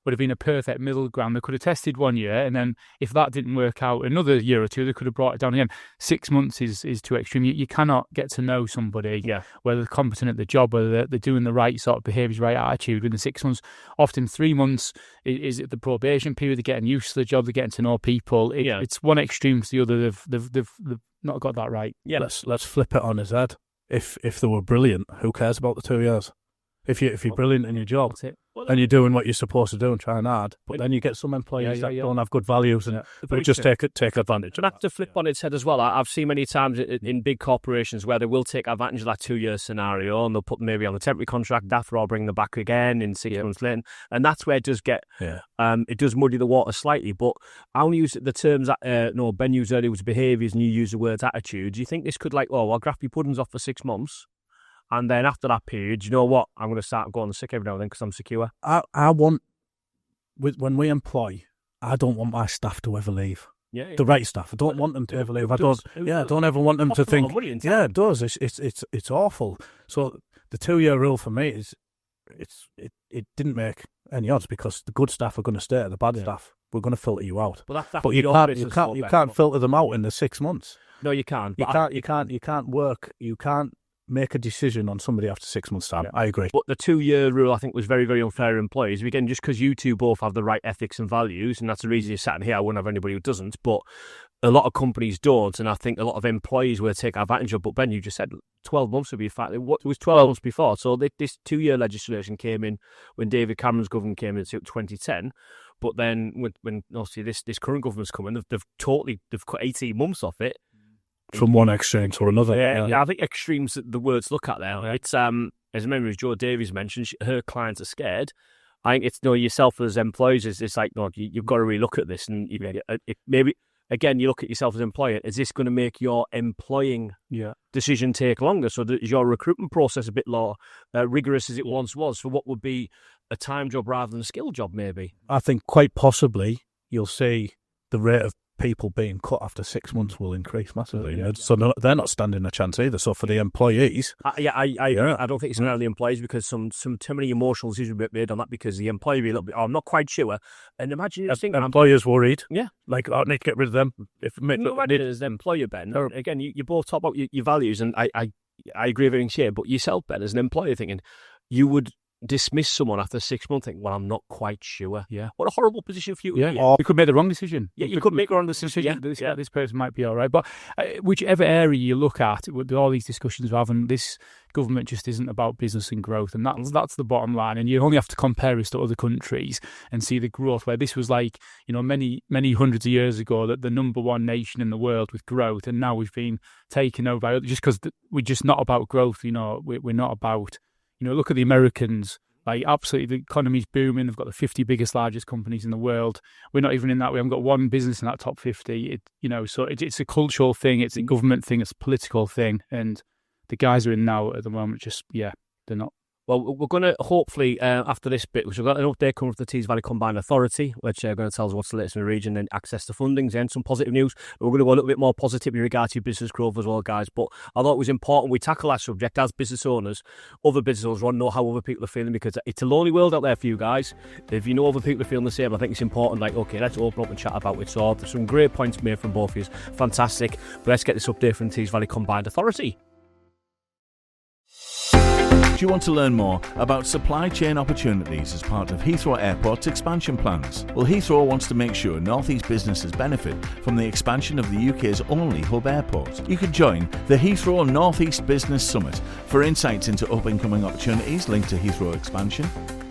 would have been a perfect middle ground. They could have tested 1 year, and then if that didn't work out, another year or two, they could have brought it down again. 6 months is too extreme. You cannot get to know somebody, whether they're competent at the job, whether they're doing the right sort of behaviours, right attitude within 6 months. Often 3 months is the probation period. They're getting used to the job, they're getting to know people. It's one extreme to the other. They've not got that right. Yeah. Let's flip it on his head. If they were brilliant, who cares about the 2 years? If you're brilliant in your job and you're doing what you're supposed to do and trying hard, but then you get some employees that don't have good values and they just take advantage. And that's to flip on its head as well. I've seen many times in big corporations where they will take advantage of that 2 year scenario, and they'll put them maybe on the temporary contract after, or bring them back again in 6 months later. And that's where it does get it does muddy the water slightly. But I only use the terms that Ben used earlier was behaviours, and you use the words attitude. Do you think this could I'll graph your puddings off for 6 months? And then after that period, you know what? I'm going to start going sick every now and then because I'm secure. I want, when we employ, I don't want my staff to ever leave. Yeah. The right staff. I don't want them to ever leave. I don't ever want them to think. It does. It's awful. So the 2 year rule for me is, it didn't make any odds, because the good staff are going to stay. The bad staff, we're going to filter you out. But you can't filter them out in the 6 months. No, you can't. You can't work. You can't make a decision on somebody after 6 months' time. I agree. But the 2 year rule, I think, was very, very unfair to employees. Again, just because you two both have the right ethics and values, and that's the reason you're sat in here, I wouldn't have anybody who doesn't, but a lot of companies don't, and I think a lot of employees will take advantage of. But Ben, you just said 12 months would be a fact. It was 12 months before. So this 2 year legislation came in when David Cameron's government came in 2010. But then when obviously this current government's coming, they've cut 18 months off it. From one extreme to another. Yeah, I think extremes the words look at there. It's as I remember, as Jo Davies mentioned, her clients are scared. I think it's yourself as employees. It's like you've got to really look at this, and maybe again you look at yourself as an employer. Is this going to make your employing decision take longer? So is your recruitment process a bit more rigorous as it once was for what would be a time job rather than a skill job? Maybe I think quite possibly you'll see the rate of people being cut after 6 months will increase massively. So they're not standing a chance either. So for the employees, I don't think it's only the employees, because some too many emotional decisions will be made on that, because the employee will be a little bit, I'm not quite sure. And imagine you think employers worried. Yeah, I need to get rid of them. As the employer, Ben. Again, you both talk about your values, and I agree with everything here. But yourself, Ben, as an employer, thinking you would dismiss someone after 6 months, think, well, I'm not quite sure. Yeah. What a horrible position for you. Yeah. Or we could make the wrong decision. Yeah, you could make the wrong decision. Yeah. This person might be all right. But whichever area you look at, with all these discussions we're having, this government just isn't about business and growth. And that's the bottom line. And you only have to compare us to other countries and see the growth, where this was like, many, many hundreds of years ago, that the number one nation in the world with growth. And now we've been taken over by others just because we're just not about growth. We're not about, look at the Americans. Like, absolutely, the economy's booming. They've got the 50 biggest, largest companies in the world. We're not even in that. We haven't got one business in that top 50. So it's a cultural thing. It's a government thing. It's a political thing. And the guys are in now at the moment, they're not. Well, we're going to hopefully, after this bit, which we've got an update coming from the Tees Valley Combined Authority, which are going to tell us what's the latest in the region and access to fundings and some positive news. But we're going to go a little bit more positive in regard to business growth as well, guys. But I thought it was important we tackle that subject as business owners. Other business owners want to know how other people are feeling, because it's a lonely world out there for you guys. If you know other people are feeling the same, I think it's important, let's open up and chat about it. So there's some great points made from both of you. Fantastic. But let's get this update from the Tees Valley Combined Authority. Do you want to learn more about supply chain opportunities as part of Heathrow Airport's expansion plans? Well, Heathrow wants to make sure North East businesses benefit from the expansion of the UK's only hub airport. You can join the Heathrow North East Business Summit for insights into up-and-coming opportunities linked to Heathrow expansion.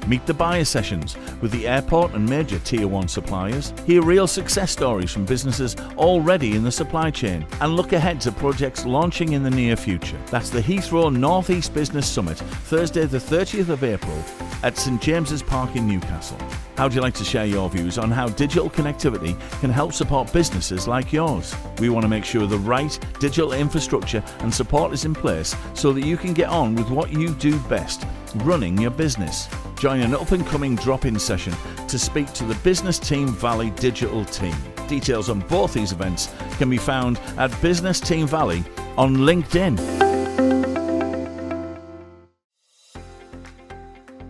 Meet the buyer sessions with the airport and major Tier 1 suppliers. Hear real success stories from businesses already in the supply chain, and look ahead to projects launching in the near future. That's the Heathrow North East Business Summit, Thursday the 30th of April at St James's Park in Newcastle. How would you like to share your views on how digital connectivity can help support businesses like yours? We want to make sure the right digital infrastructure and support is in place so that you can get on with what you do best, running your business. Join an up-and-coming drop-in session to speak to the Business Team Valley digital team. Details on both these events can be found at Business Team Valley on LinkedIn.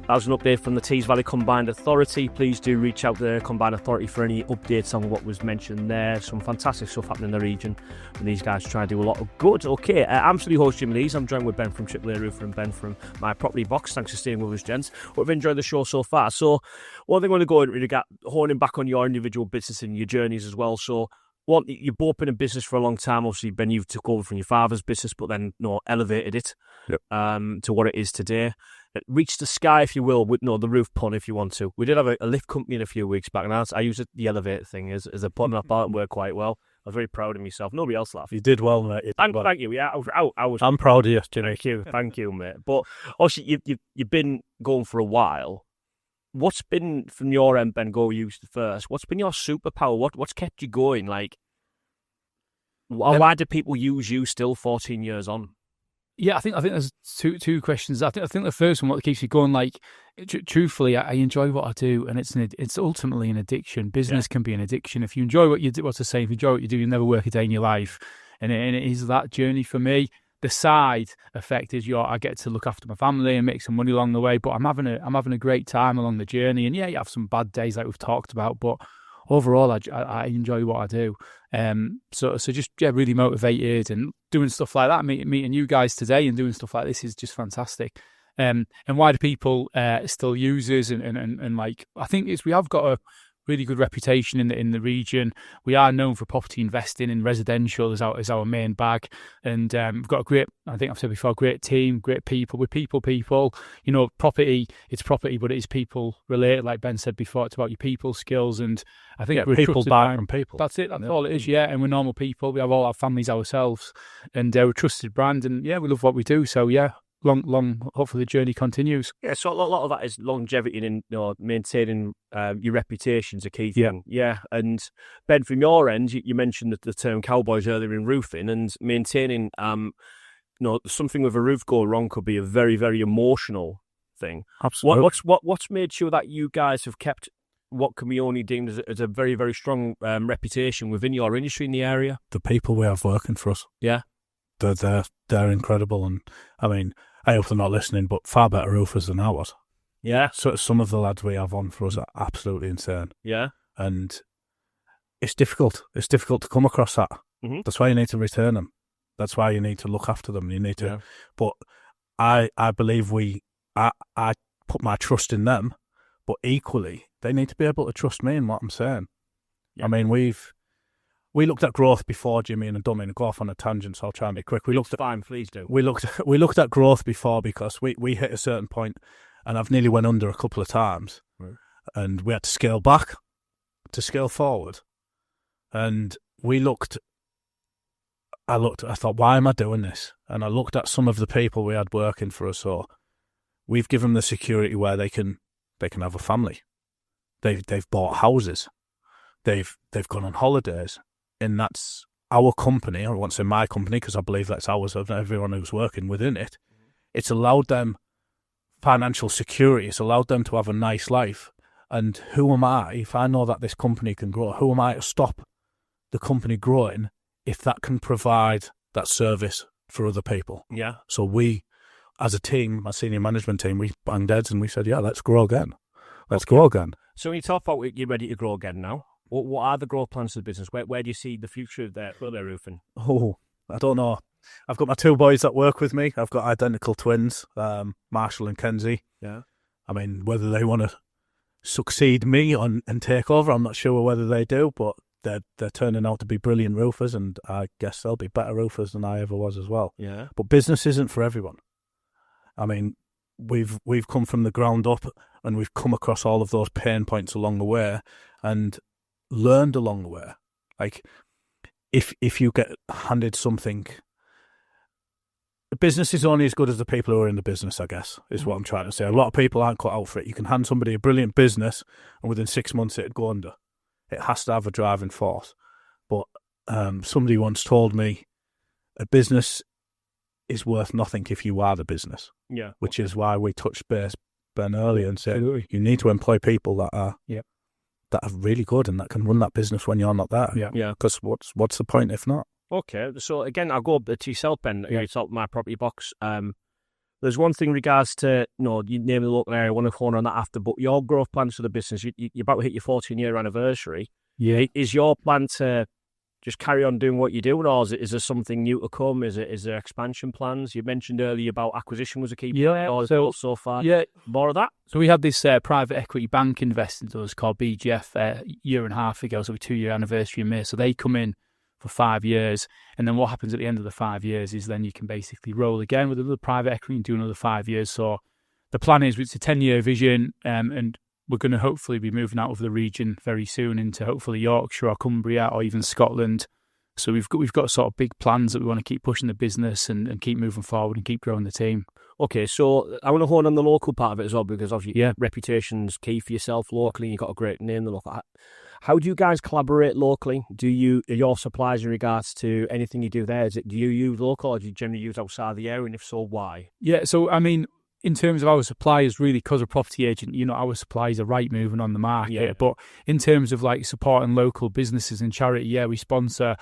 That was an update from the Tees Valley Combined Authority. Please do reach out to the Combined Authority for any updates on what was mentioned there. Some fantastic stuff happening in the region, and these guys try to do a lot of good. Okay, I'm still your host, Jimmy Lees. I'm joined with Ben from AAA Roofer and Ben from My Property Box. Thanks for staying with us, gents. We've enjoyed the show so far. So one thing I want to go into, really honing back on your individual business and your journeys as well. So you've both been in business for a long time. Obviously, Ben, you took over from your father's business, but then elevated it to what it is today. It reached the sky, if you will, with the roof pun, if you want to. We did have a lift company in a few weeks back, and I used the elevator thing as a pun, and I thought it worked quite well. I was very proud of myself. Nobody else laughed. You did well, mate. Thank you. Yeah, I was. I'm proud of you, Jimmy. Thank you, mate. But obviously, you've been going for a while. What's been, from your end, Ben, go you first, what's been your superpower? What's kept you going? Like, why do people use you still 14 years on? Yeah, I think there's two questions. I think the first one, what keeps you going, like, truthfully, I enjoy what I do, and it's ultimately an addiction. Business can be an addiction. If you enjoy what you do, if you enjoy what you do, you'll never work a day in your life, and it is that journey for me. The side effect is I get to look after my family and make some money along the way, but I'm having a great time along the journey. And yeah, you have some bad days like we've talked about, but overall, I enjoy what I do. So just really motivated and doing stuff like that. Meeting you guys today and doing stuff like this is just fantastic. And why do people still use us? And like, I think we have got a really good reputation in the region. We are known for property investing in residential as our main bag, and we've got a great, I think I've said before, great team, great people. We're people. Property, it's property, but it is people related. Like Ben said before, it's about your people skills, and I think we're people buy from people. That's it. That's all it is. Yeah, and we're normal people. We have all our families ourselves, and we're a trusted brand, and we love what we do. So yeah. Long. Hopefully, the journey continues. Yeah, so a lot of that is longevity and maintaining your reputation's a key thing. Yeah, and Ben, from your end, you mentioned the term cowboys earlier in roofing, and maintaining, something with a roof go wrong could be a very, very emotional thing. Absolutely. What's made sure that you guys have kept what can be only deemed as a very, very strong reputation within your industry in the area? The people we have working for us. Yeah, they're incredible, and I mean, I hope they're not listening, but far better roofers than ours. Yeah. So some of the lads we have on for us are absolutely insane. Yeah. And it's difficult. It's difficult to come across that. Mm-hmm. That's why you need to return them. That's why you need to look after them. You need to. Yeah. But I believe I put my trust in them, but equally they need to be able to trust me in what I'm saying. Yeah. I mean, we looked at growth before, Jimmy, and I don't mean to go off on a tangent, so I'll try and be quick. Fine, please do. We looked at growth before because we hit a certain point, and I've nearly went under a couple of times, right. And we had to scale back to scale forward. And I thought, why am I doing this? And I looked at some of the people we had working for us. So we've given them the security where they can have a family. They've bought houses. They've gone on holidays, and that's our company. I won't say my company because I believe that's ours of everyone who's working within it. It's allowed them financial security. It's allowed them to have a nice life. And who am I, if I know that this company can grow, who am I to stop the company growing if that can provide that service for other people? Yeah. So we, as a team, my senior management team, we banged heads and we said, yeah, let's grow again. Let's grow again. So when you talk about you're ready to grow again now, what are the growth plans for the business? Where do you see the future of their roofing? Oh, I don't know. I've got my two boys that work with me. I've got identical twins, Marshall and Kenzie. Yeah. I mean, whether they want to succeed me and take over, I'm not sure whether they do, but they're turning out to be brilliant roofers, and I guess they'll be better roofers than I ever was as well. Yeah. But business isn't for everyone. I mean, we've come from the ground up, and we've come across all of those pain points along the way, and learned along the way. Like, if you get handed something, the business is only as good as the people who are in the business, I guess, is what I'm trying to say. A lot of people aren't cut out for it. You can hand somebody a brilliant business, and within 6 months it'd go under. It has to have a driving force. But somebody once told me, a business is worth nothing if you are the business. Yeah. Which is why we touched base, Ben, earlier and said, you need to employ people that are really good and that can run that business when you're not there. Yeah. Because what's the point if not? Okay, so again, I'll go to yourself, Ben. You talk My Property Box. There's one thing in regards to, you name the local area, I want to corner on that after, but your growth plans for the business, you're about to hit your 14-year anniversary. Yeah. Is your plan to just carry on doing what you're doing, or is there something new to come? Is there expansion plans? You mentioned earlier about acquisition was a key point so far. Yeah. More of that? So we had this private equity bank investing to us called BGF a year and a half ago, so a 2-year anniversary in May. So they come in for 5 years, and then what happens at the end of the 5 years is then you can basically roll again with another private equity and do another 5 years. So the plan is it's a 10-year vision, and we're going to hopefully be moving out of the region very soon into hopefully Yorkshire or Cumbria or even Scotland. So we've got sort of big plans that we want to keep pushing the business and keep moving forward and keep growing the team. Okay, so I want to hone on the local part of it as well, because obviously reputation's key for yourself locally. You've got a great name. The local. How do you guys collaborate locally? Are your suppliers in regards to anything you do there? Do you use local, or do you generally use outside the area? And if so, why? Yeah, so I mean, in terms of our suppliers, really, because of property agent, our suppliers are right moving on the market. Yeah. But in terms of like supporting local businesses and charity, we sponsor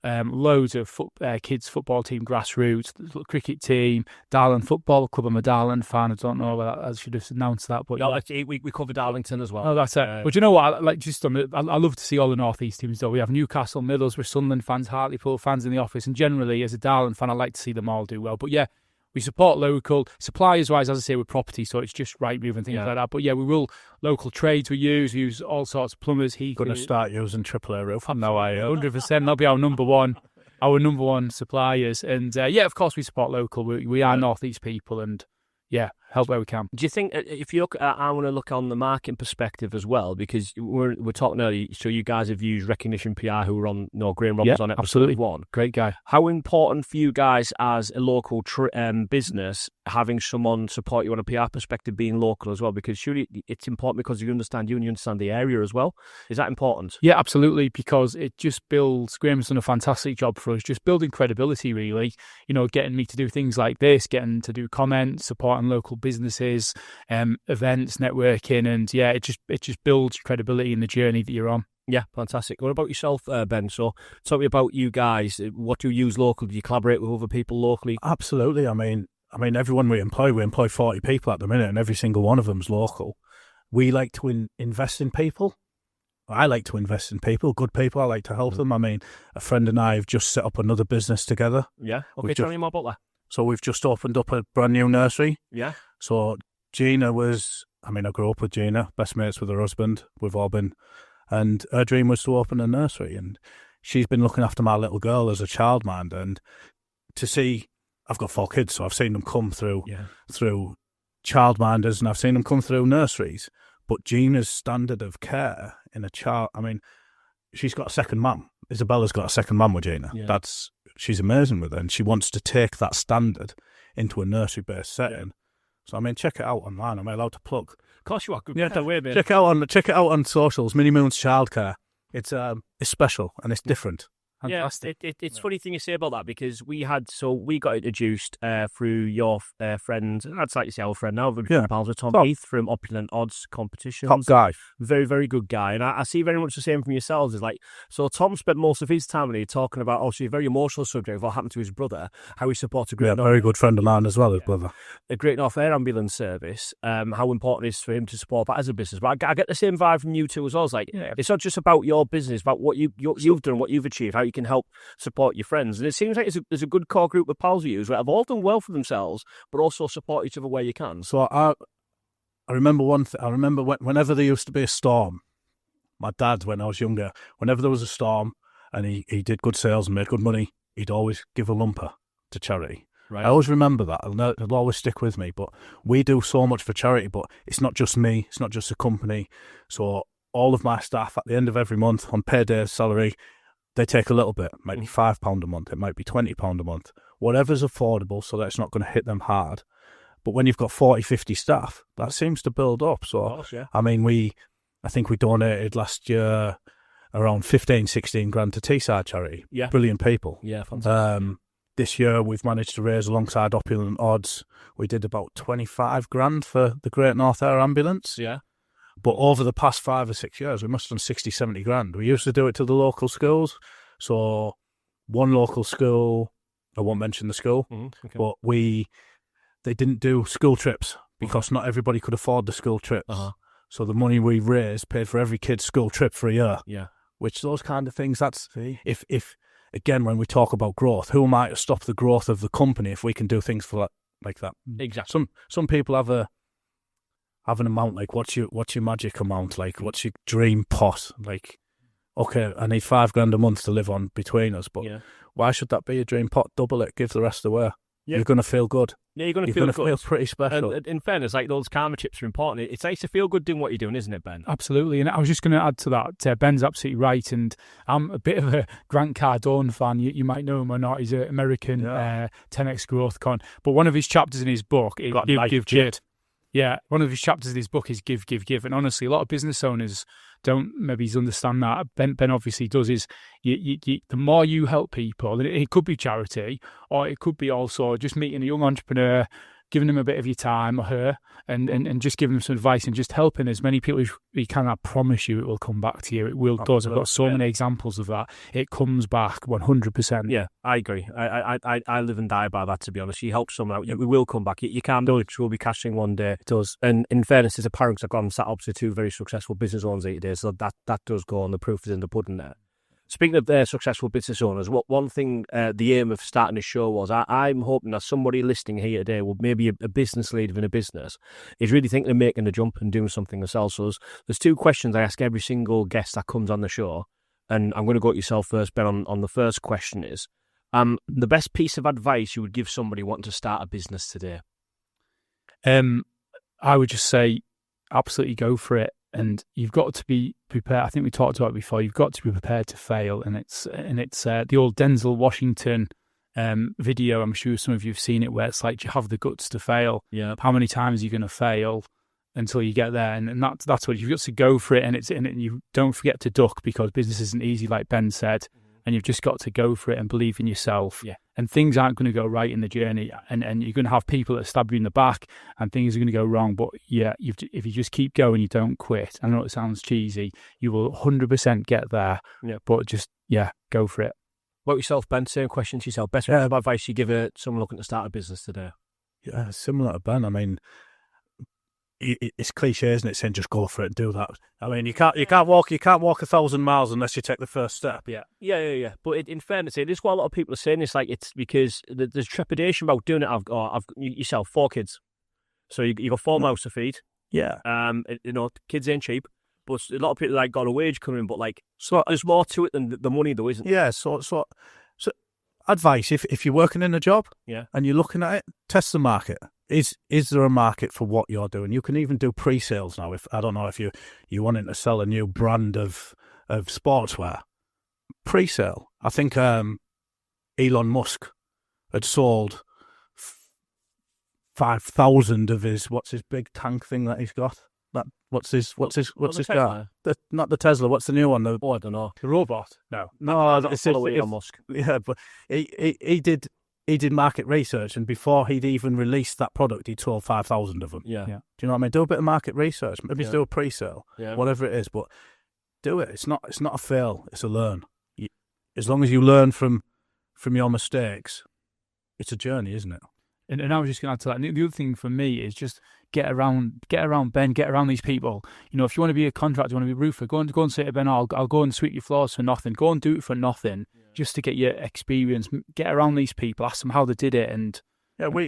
loads of kids football team, grassroots, cricket team, Darling Football Club. I'm a Darling fan. I don't know whether I should have announced that, but we cover Darlington as well. Oh, that's it. But you know what? I love to see all the North East teams though. We have Newcastle, Middlesbrough, Sunderland fans, Hartlepool fans in the office, and generally as a Darling fan, I like to see them all do well. But yeah, we support local suppliers wise, as I say, with property, so it's just right moving things like that. But yeah, we will local trades. We use all sorts of plumbers. Going to start using AAA roof. No, 100%. They'll be our number one suppliers. And of course, we support local. We are North East people, and help where we can. Do you think if you look, I want to look on the marketing perspective as well, because we're talking earlier. So you guys have used Recognition PR, who were on Graham Robbins on episode absolutely 1. Great guy. How important for you guys as a local business having someone support you on a PR perspective, being local as well? Because surely it's important because you understand you and you understand the area as well. Is that important? Yeah, absolutely, because it just builds. Graham's done a fantastic job for us, just building credibility. Really, getting me to do things like this, getting to do comments, supporting local businesses, events, networking, and it just builds credibility in the journey that you're on. Yeah, fantastic. What about yourself, Ben? So tell me about you guys. What do you use locally? Do you collaborate with other people locally? Absolutely. I mean, everyone we employ 40 people at the minute, and every single one of them's local. We like to invest in people. I like to invest in people, good people. I like to help them. I mean, a friend and I have just set up another business together. Yeah. Okay, tell me more about that. So we've just opened up a brand new nursery. Yeah. So Gina was, I grew up with Gina, best mates with her husband. We've all been, and her dream was to open a nursery, and she's been looking after my little girl as a childminder. And to see, I've got 4 kids, so I've seen them come through childminders, and I've seen them come through nurseries. But Gina's standard of care in a child, she's got a second mum. Isabella's got a second mum with Gina. Yeah. She's amazing with her, and she wants to take that standard into a nursery-based setting. So check it out online. Am I allowed to plug? Of course you are. Good. Yeah, check it out on socials. Mini Moon's Childcare. It's special and it's different. Fantastic. Yeah, it's funny thing you say about that, because we got introduced through your friend, that's like you say, our friend now, pals with Tom Heath from Opulent Odds Competitions. Top guy. Very, very good guy. And I see very much the same from yourselves. Is like, so Tom spent most of his time with you talking about also a very emotional subject of what happened to his brother, how he supports a great very good friend of mine as well, his brother. A Great North Air ambulance service, how important it is for him to support that as a business. But I get the same vibe from you two as well. It's like, it's not just about your business, about what you've done, what you've achieved, how you can help support your friends. And it seems like there's a good core group of pals of you who have all done well for themselves, but also support each other where you can. So I remember one thing. I remember whenever there used to be a storm, my dad, when I was younger, whenever there was a storm and he did good sales and made good money, he'd always give a lumper to charity. Right. I always remember that. It'll always stick with me. But we do so much for charity, but it's not just me. It's not just a company. So all of my staff at the end of every month on payday salary, they take a little bit. It might be £5 a month. It might be £20 a month. Whatever's affordable so that it's not going to hit them hard. But when you've got 40, 50 staff, that seems to build up. So, of course, yeah. I think we donated last year around 15, 16 grand to Teesside charity. Yeah. Brilliant people. Yeah, fantastic. This year we've managed to raise, alongside Opulent Odds, we did about 25 grand for the Great North Air ambulance. Yeah. But over the past 5 or 6 years, we must have done 60, 70 grand. We used to do it to the local schools. So one local school, I won't mention the school, but they didn't do school trips because not everybody could afford the school trips. Uh-huh. So the money we raised paid for every kid's school trip for a year. Yeah. Which those kind of things, if again, when we talk about growth, who am I to stop the growth of the company if we can do things for like that? Exactly. Some people have an amount, like what's your magic amount, like what's your dream pot, like, okay, I need £5 a month to live on between us, but why should that be your dream pot? Double it, give the rest away. Yeah. You're going to feel good. Yeah, you're going to feel pretty special. And in fairness, like those karma chips are important. It's nice to feel good doing what you're doing, isn't it, Ben? Absolutely. And I was just going to add to that. Ben's absolutely right. And I'm a bit of a Grant Cardone fan. You might know him or not. He's an American 10X Growth Con. But one of his chapters in his book is Give, Give. Yeah, one of his chapters in his book is Give, Give, Give. And honestly, a lot of business owners don't maybe understand that. Ben obviously does. Is the more you help people, and it could be charity, or it could be also just meeting a young entrepreneur, giving them a bit of your time, or her, and just giving them some advice and just helping as many people as you can. I promise you it will come back to you. It will does. I've got so many examples of that. It comes back 100%. Yeah, I agree. I live and die by that, to be honest. You help someone out, it will come back. You can't do it. You'll be cashing one day. It does. And in fairness, it's apparent I've gone sat opposite 2 very successful business owners today, so that does go on. The proof is in the pudding there. Speaking of successful business owners, one thing, the aim of starting this show was, I'm hoping that somebody listening here today, will maybe a business leader in a business, is really thinking of making a jump and doing something themselves. So there's 2 questions I ask every single guest that comes on the show, and I'm going to go at yourself first, Ben. On the first question is, the best piece of advice you would give somebody wanting to start a business today? I would just say, absolutely go for it. And you've got to be prepared. I think we talked about it before. You've got to be prepared to fail, and it's the old Denzel Washington video. I'm sure some of you've seen it, where it's like, you have the guts to fail. Yeah. How many times are you going to fail until you get there? And that's what you've got to go for it. And you don't forget to duck, because business isn't easy, like Ben said. And you've just got to go for it and believe in yourself. Yeah. And things aren't going to go right in the journey, and you're going to have people that stab you in the back, and things are going to go wrong. But yeah, if you just keep going, you don't quit. I know it sounds cheesy. You will 100% get there. Yeah. But just, go for it. What about yourself, Ben? Same question to yourself. Best bit of advice you give someone looking to start a business today? Yeah, similar to Ben. I mean, it's cliche, isn't it, saying just go for it and do that. I mean, you can't walk 1,000 miles unless you take the first step. Yeah. But in fairness, it is what a lot of people are saying. It's like, it's because there's trepidation about doing it. I've yourself 4 kids. So you got 4 mouths to feed. Yeah. Kids ain't cheap, but a lot of people got a wage coming, but so there's more to it than the money, though, isn't there? Yeah. So advice: if you're working in a job, and you're looking at it, test the market. Is there a market for what you're doing? You can even do pre-sales now. If I don't know if you wanting to sell a new brand of sportswear, pre-sale. I think Elon Musk had sold 5,000 of what's his big tank thing that he's got? What's his car? Not the Tesla. What's the new one? I don't know. The robot? No, it's Elon Musk. Yeah, but he did market research, and before he'd even released that product, he'd sold 5,000 of them. Yeah. Do you know what I mean? Do a bit of market research. Maybe do a pre-sale, whatever it is, but do it. It's not a fail. It's a learn. As long as you learn from your mistakes, it's a journey, isn't it? And I was just going to add to that. And the other thing for me is just get around Ben, get around these people. If you want to be a contractor, you want to be a roofer, go and say to Ben, I'll go and sweep your floors for nothing. Go and do it for nothing, just to get your experience. Get around these people, ask them how they did it, and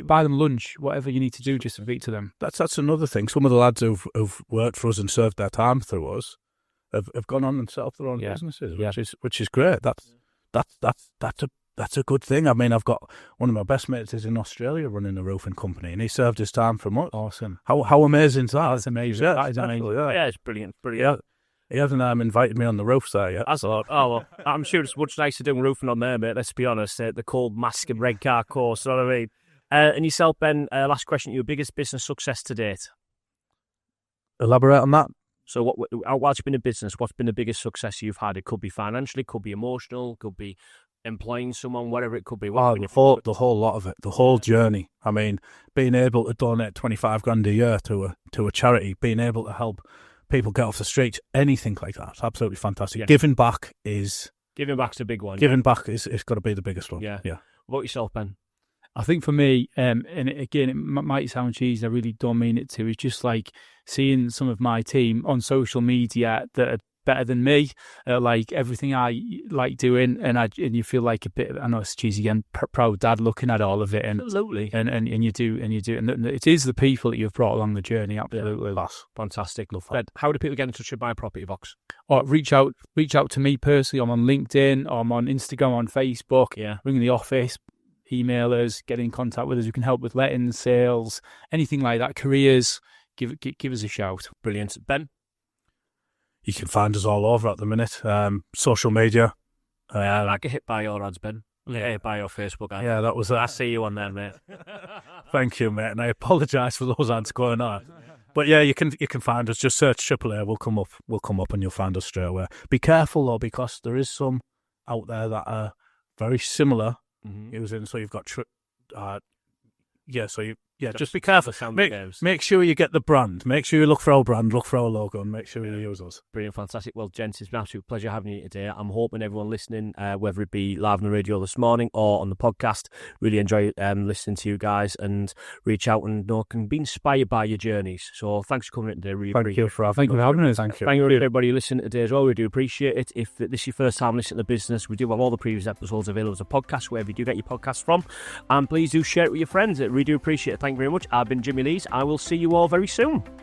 buy them lunch, whatever you need to do just to speak to them. That's another thing. Some of the lads who've worked for us and served their time through us have gone on and set up their own businesses, which is great. That's a good thing. I mean, I've got one of my best mates is in Australia running a roofing company, and he served his time from us. Awesome. How amazing is that? That's amazing. Yeah, that is amazing. Yeah, it's brilliant. Yeah. He hasn't invited me on the roofs there yet. That's a lot. Oh, well, I'm sure it's much nicer doing roofing on there, mate. Let's be honest. The cold mask and red car course, you know what I mean? And yourself, Ben, last question. Your biggest business success to date? Elaborate on that. So whilst you've been in business, what's been the biggest success you've had? It could be financially, could be emotional, could be employing someone, whatever it could be. The whole lot of it, the whole journey. I mean, being able to donate 25 grand a year to a charity, being able to help people get off the streets, anything like that, absolutely fantastic. Yeah. Giving back's a big one. Giving back is got to be the biggest one. Yeah. What about yourself, Ben? I think for me, and again, it might sound cheesy, I really don't mean it to, it's just like seeing some of my team on social media that are better than me, like everything I like doing, and you feel like a bit, I know it's cheesy again, proud dad looking at all of it, and absolutely, and you do, and it is the people that you've brought along the journey, absolutely. That's fantastic. Love that. How do people get in touch with My Property Box? Or reach out to me personally. I'm on LinkedIn, I'm on Instagram, on Facebook. Ring the office, email us, get in contact with us. We can help with lettings, sales, anything like that, careers. Give us a shout. Brilliant. Ben? You can find us all over at the minute. Social media. I get hit by your ads, Ben. Hit by your Facebook ad. Yeah, that was I see you on there, mate. Thank you, mate. And I apologise for those ads going on. But yeah, you can find us. Just search AAA. We'll come up, and you'll find us straight away. Be careful though, because there is some out there that are very similar. Using, so you've got just be careful. Make sure you get the brand. Make sure you look for our brand, look for our logo, and make sure you use us. Brilliant, fantastic. Well, gents, it's been an absolute pleasure having you today. I'm hoping everyone listening, whether it be live on the radio this morning or on the podcast, really enjoy listening to you guys and reach out and can be inspired by your journeys. So thanks for coming in today. Really Thank you for having us. Thank you everybody listening today as well. We do appreciate it. If this is your first time listening to the business, we do have all the previous episodes available as a podcast, wherever you do get your podcasts from. And please do share it with your friends. I really do appreciate it. Thank you very much. I've been Jimmy Lees. I will see you all very soon.